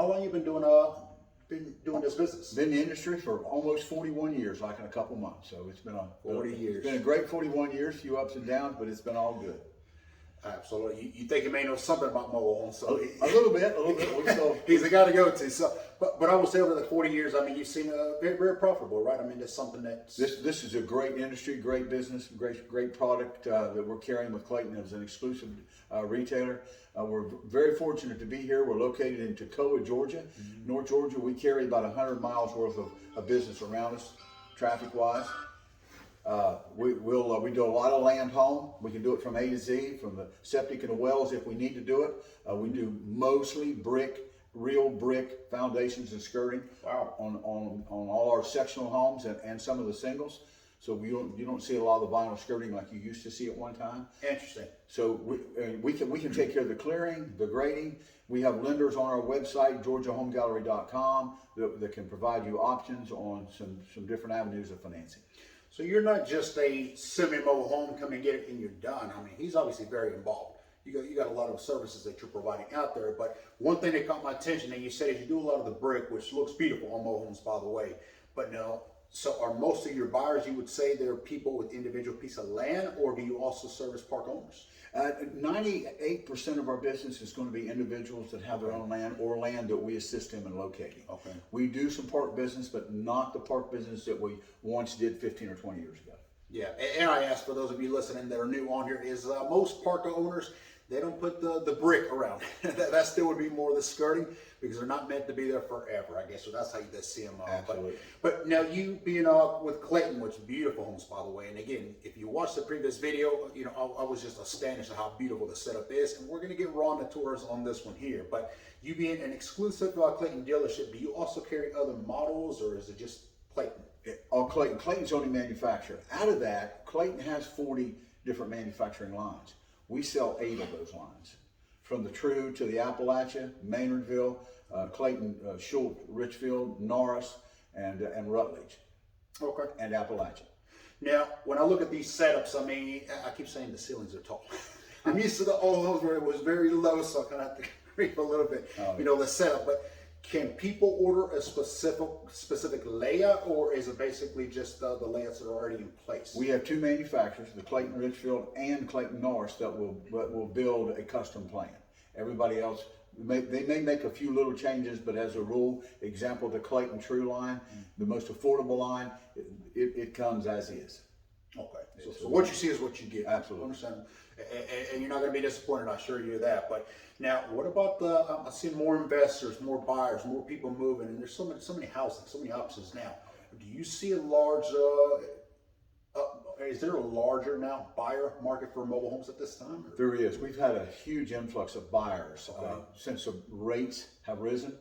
how long you been doing this business? Been in the industry for almost 41 years, like in a couple months. So it's been 40 years. It's been a great 41 years, few ups and downs, but it's been all good. Absolutely. You think you may know something about mobile homes, so A little bit. he's a guy to go to. So, but I would say over the 40 years, I mean, you seem very, very profitable, right? I mean, that's something that's This is a great industry, great business, great product that we're carrying with Clayton as an exclusive retailer. We're very fortunate to be here. We're located in Toccoa, Georgia, North Georgia. We carry about 100 miles worth of business around us, traffic-wise. We do a lot of land home. We can do it from A to Z, from the septic and the wells if we need to do it. We do mostly real brick foundations and skirting. Wow. On all our sectional homes and some of the singles. So you don't see a lot of the vinyl skirting like you used to see at one time. interesting. So we can take care of the clearing, the grading. We have lenders on our website, georgiahomegallery.com, that can provide you options on some different avenues of financing. So you're not just a semi-mobile home, come and get it and you're done. I mean, he's obviously very involved. You got a lot of services that you're providing out there. But one thing that caught my attention, and you said is you do a lot of the brick, which looks beautiful on mobile homes, by the way. But no, so are most of your buyers, you would say, they're people with individual piece of land, or do you also service park owners? 98% of our business is going to be individuals that have their own land or land that we assist them in locating. Okay. We do some park business, but not the park business that we once did 15 or 20 years ago. Yeah, and I ask for those of you listening that are new on here, is most park owners, they don't put the brick around. that still would be more the skirting, because they're not meant to be there forever, I guess. So that's how you see them. Absolutely. But now you being with Clayton, which is beautiful homes, by the way. And again, if you watch the previous video, I was just astonished at how beautiful the setup is. And we're going to get raw on the tours on this one here. But you being an exclusive Clayton dealership, do you also carry other models, or is it just Clayton? Clayton's only manufacturer. Out of that, Clayton has 40 different manufacturing lines. We sell 8 of those lines, from the True to the Appalachia, Maynardville, Clayton, Schultz, Richfield, Norris, and Rutledge. Okay. And Appalachia. Now, when I look at these setups, I mean, I keep saying the ceilings are tall. I'm used to the old homes where it was very low, so I kind of have to creep a little bit, the setup. But can people order a specific layout, or is it basically just the layouts that are already in place? We have 2 manufacturers, the Clayton Richfield and Clayton Norris, that will build a custom plan. Everybody else, they may make a few little changes, but as a rule, example, the Clayton True line, the most affordable line, it comes as is. Okay, so what you see is what you get. Absolutely. Understand? And you're not going to be disappointed, I assure you that. But now, what about I'm seeing more investors, more buyers, more people moving, and there's so many houses, so many options now. Do you see a large? Is there a larger now buyer market for mobile homes at this time? Or? There is. We've had a huge influx of buyers since the rates have risen,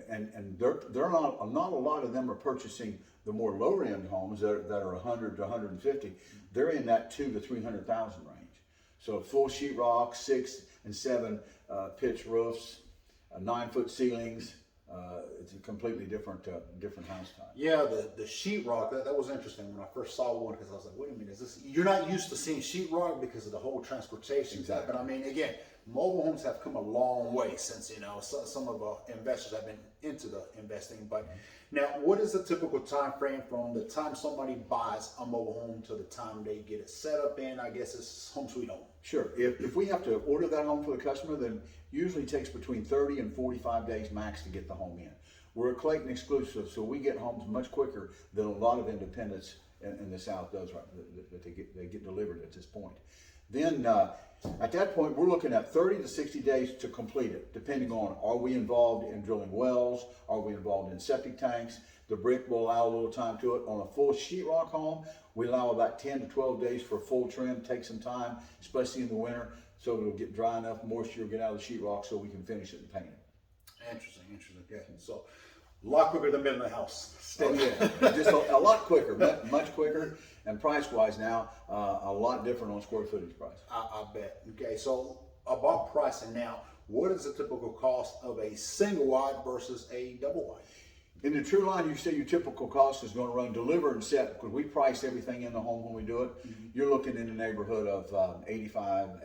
and they're not a lot of them are purchasing the more lower end homes that are 100 to 150. They're in that 2 to 300,000 range. So full sheetrock, 6 and 7 pitch roofs, 9-foot ceilings. It's a completely different house type. Yeah, the sheetrock, that was interesting when I first saw one, because I was like, wait a minute, you're not used to seeing sheetrock because of the whole transportation. Exactly. But I mean, again, mobile homes have come a long way since, some of the investors have been into the investing. But now, what is the typical time frame from the time somebody buys a mobile home to the time they get it set up in? I guess it's home sweet home. Sure. If we have to order that home for the customer, then usually takes between 30 and 45 days max to get the home in. We're a Clayton exclusive, so we get homes much quicker than a lot of independents in the South does, right? That they get delivered at this point. Then at that point, we're looking at 30 to 60 days to complete it, depending on, are we involved in drilling wells? Are we involved in septic tanks? The brick will allow a little time to it. On a full sheetrock home, we allow about 10 to 12 days for a full trim. Take some time, especially in the winter, so it'll get dry enough, moisture will get out of the sheetrock so we can finish it and paint it. Interesting. Okay. So a lot quicker than building a house. Just a lot quicker, much quicker, and price-wise now, a lot different on square footage price. I bet. Okay, so about pricing now, what is the typical cost of a single wide versus a double wide? In the True line, you say your typical cost is going to run deliver and set, because we price everything in the home when we do it. You're looking in the neighborhood of $85,000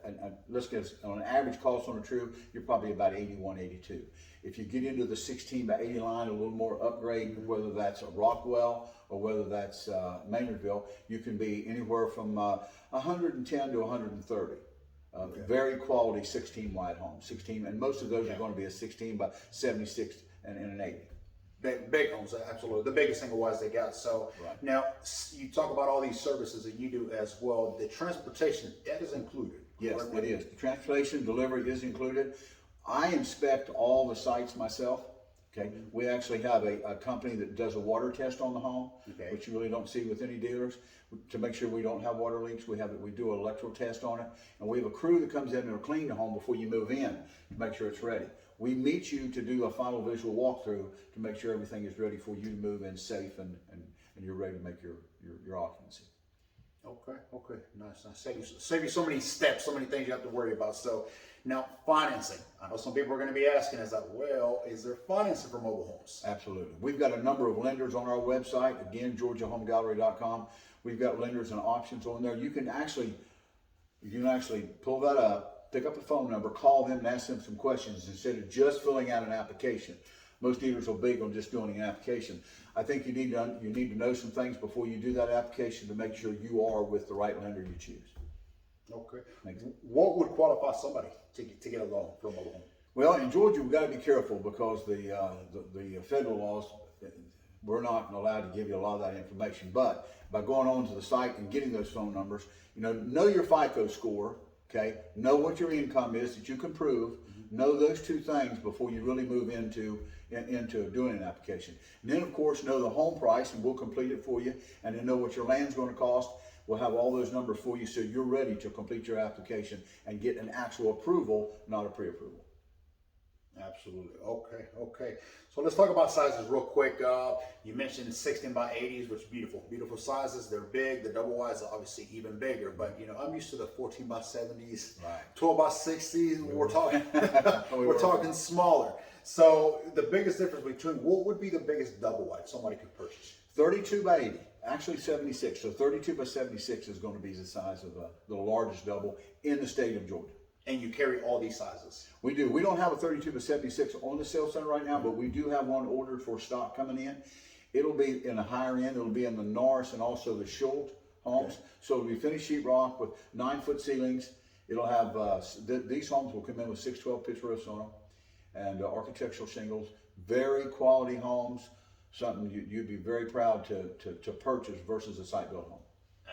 and let's get on an average cost on a true, you're probably about 81, 82. If you get into the 16 by 80 line, a little more upgrade, whether that's a Rockwell or whether that's Maynardville, you can be anywhere from 110 to 130. Very quality 16 wide homes, 16, and most of those are going to be a 16 by 76 and an 80. Big homes, absolutely. The biggest single wise they got. So now you talk about all these services that you do as well. The transportation, that is included. Yes, it is. The transportation delivery is included. I inspect all the sites myself. Okay, we actually have a company that does a water test on the home, which you really don't see with any dealers. To make sure we don't have water leaks, we do an electrical test on it, and we have a crew that comes in and will clean the home before you move in to make sure it's ready. We meet you to do a final visual walkthrough to make sure everything is ready for you to move in safe and you're ready to make your occupancy. Okay, nice. Save you so many steps, so many things you have to worry about. So now financing. I know some people are going to be asking, is there financing for mobile homes? Absolutely. We've got a number of lenders on our website. Again, GeorgiaHomeGallery.com. We've got lenders and options on there. You can actually pull that up, pick up the phone number, call them and ask them some questions instead of just filling out an application. Most dealers are big on just doing an application. I think you need to know some things before you do that application to make sure you are with the right lender you choose. Okay. What would qualify somebody to get a loan for a mobile home? Well, in Georgia, we've got to be careful because the federal laws, we're not allowed to give you a lot of that information. But by going on to the site and getting those phone numbers, know your FICO score, okay? Know what your income is that you can prove. Know those two things before you really move into doing an application. And then, of course, know the home price, and we'll complete it for you. And then know what your land's going to cost. We'll have all those numbers for you so you're ready to complete your application and get an actual approval, not a pre-approval. Absolutely. Okay. So let's talk about sizes real quick. You mentioned 16 by 80s, which are beautiful sizes. They're big. The double wides are obviously even bigger, but I'm used to the 14 by 70s, 12 by 60s. We're talking smaller. So the biggest difference between, what would be the biggest double wide somebody could purchase? 32 by 80, actually 76. So 32 by 76 is going to be the size of the largest double in the state of Georgia. And you carry all these sizes? We do. We don't have a 32 by 76 on the sales center right now, but we do have one ordered for stock coming in. It'll be in the higher end. It'll be in the Norris and also the Schultz homes. So it'll be finished sheetrock with 9-foot ceilings. It'll have, these homes will come in with 612 pitch roofs on them and architectural shingles. Very quality homes, something you'd be very proud to purchase versus a site-built home.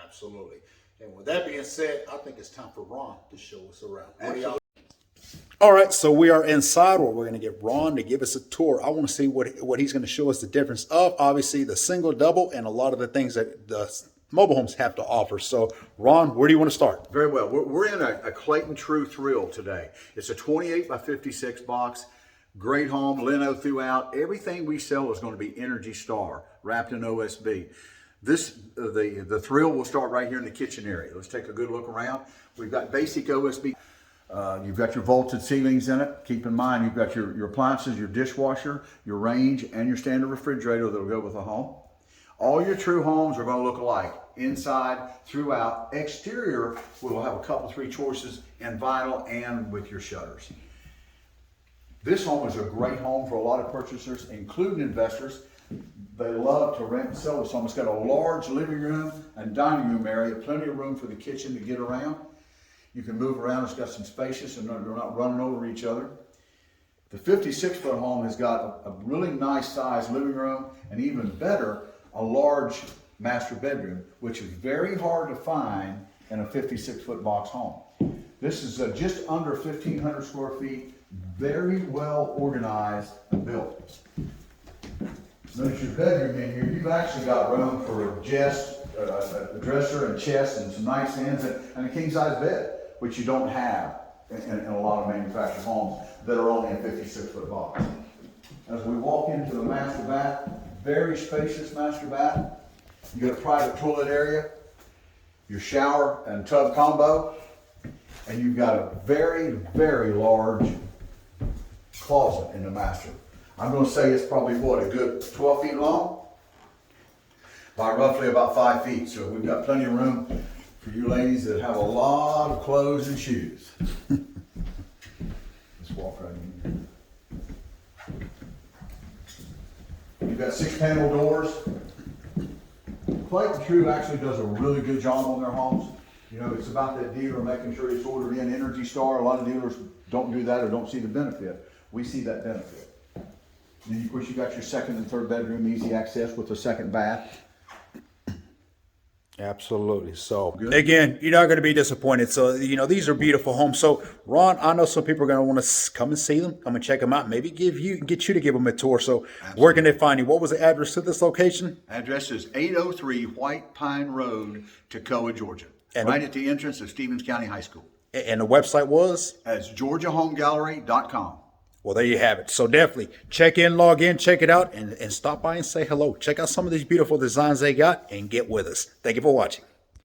Absolutely. And with that being said, I think it's time for Ron to show us around. All right, so we are inside where we're going to get Ron to give us a tour. I want to see what he's going to show us the difference of, obviously, the single, double, and a lot of the things that the mobile homes have to offer. So, Ron, where do you want to start? Very well. We're in a Clayton True Thrill today. It's a 28 by 56 box. Great home, lino throughout. Everything we sell is going to be Energy Star, wrapped in OSB. The Thrill will start right here in the kitchen area. Let's take a good look around. We've got basic OSB. You've got your vaulted ceilings in it. Keep in mind, you've got your appliances, your dishwasher, your range, and your standard refrigerator that'll go with the home. All your true homes are going to look alike. Inside, throughout. Exterior, we'll have a couple, 3 choices in vinyl and with your shutters. This home is a great home for a lot of purchasers, including investors. They love to rent and sell this home. It's got a large living room and dining room area, plenty of room for the kitchen to get around. You can move around. It's got some spacious and they're not running over each other. The 56-foot home has got a really nice sized living room and even better, a large master bedroom, which is very hard to find in a 56-foot box home. This is just under 1,500 square feet, very well organized and built. Notice your bedroom in here, you've actually got room for a dresser and chest and some nightstands and a king-size bed, which you don't have in a lot of manufactured homes that are only a 56-foot box. As we walk into the master bath, very spacious master bath. You got a private toilet area, your shower and tub combo, and you've got a very, very large closet in the master. I'm going to say it's probably, a good 12 feet long by roughly about 5 feet. So we've got plenty of room For you ladies that have a lot of clothes and shoes. Let's walk right in here. You've got 6-panel doors. Clayton True actually does a really good job on their homes. You know, it's about that dealer making sure it's ordered in. Energy Star, a lot of dealers don't do that or don't see the benefit. We see that benefit. And then, of course, you got your second and third bedroom, easy access with a second bath. Absolutely. So Good. again, you're not going to be disappointed. So, you know, these are beautiful homes. So Ron, I know some people are going to want to come and see them, come and check them out, maybe get you to give them a tour. So where can they find you? What was the address to this location? Address is 803 White Pine Road, Toccoa, Georgia. And right at the entrance of Stevens County High School. And the website was? As GeorgiaHomeGallery.com. Well, there you have it. So definitely check in, log in, check it out, and stop by and say hello. Check out some of these beautiful designs they got and get with us. Thank you for watching.